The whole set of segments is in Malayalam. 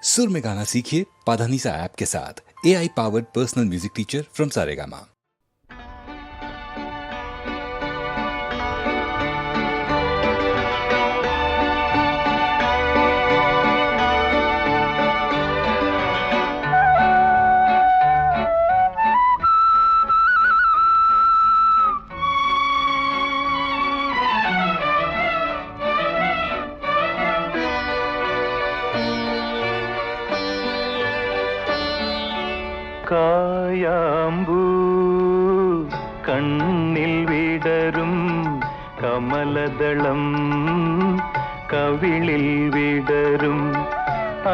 सुर में गाना सीखिए पाधानीसा ऐप के साथ। AI powered personal music teacher from Saregama. കായാമ്പൂ കണ്ണിൽ വിടരും കമലദളം കവിളിൽ വിടരും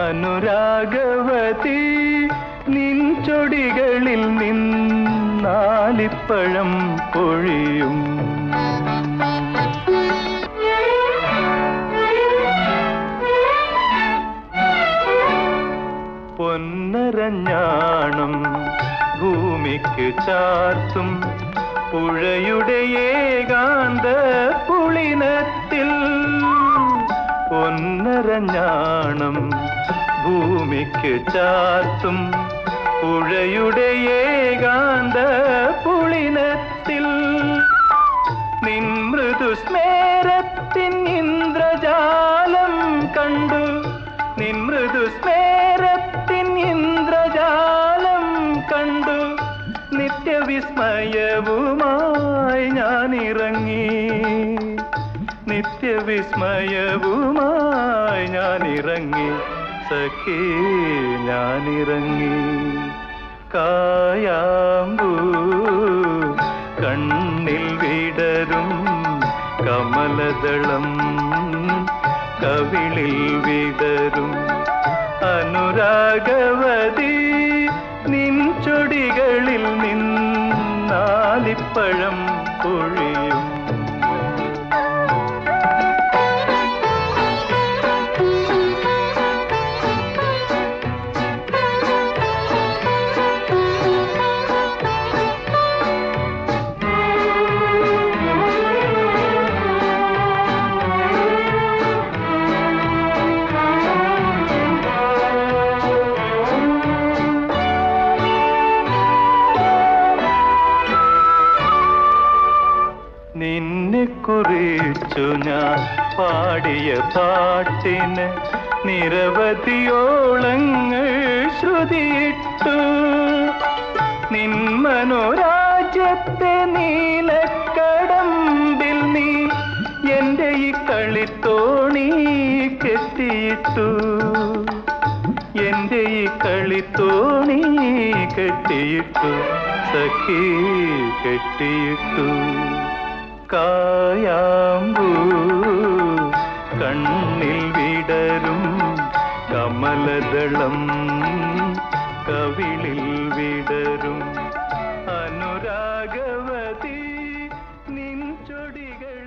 അനുരാഗവതി നിൻ ചൊടികളിൽ നിന്നാലിപ്പഴം പൊഴിയും പൊന്നരഞ്ഞാണം ഭൂമിക്ക് ചാർത്തും പുഴയുടെ ഏകാന്ത പുളിനത്തിൽ പൊന്നരഞ്ഞാണം ഭൂമിക്ക് ചാർത്തും പുഴയുടെ ഏകാന്ത പുളിനത്തിൽ നിൻ മൃദുസ്മേരത്തിൻ ഇന്ദ്രജാലം കണ്ടു നിൻ മൃദുസ്മേരത്തിൻ ഇന്ദ്രജാലം കണ്ടു നിത്യവിസ്മയവുമായി ഞാനിറങ്ങി നിത്യവിസ്മയവുമായി ഞാനിറങ്ങി സഖി ഞാനിറങ്ങി കായാമ്പൂ കണ്ണിൽ വിടരും കമലദളം കവിളിൽ വിടരും അനുരാഗവതി നിൻ ചൊടികളിൽ നിന്നാലിപ്പഴം പൊഴിയും നിന്നെ കുറിച്ചു ഞാൻ പാടിയ പാട്ടിന് നിരവധിയോളങ്ങൾ ശ്രുതിയിട്ടു നിൻ മനോരാജ്യത്തെ നീലക്കടമ്പിൽ നീ എൻ്റെ ഈ കളിത്തോണി കെട്ടിയിട്ടു എൻ്റെ ഈ കളിത്തോണി കെട്ടിയിട്ടു സഖി കെട്ടിയിട്ടു കായാമ്പൂ കണ്ണിൽ വിടരും കമലദളം കവിളിൽ വിടരും അനുരാഗവതി നിൻ ചൊടികൾ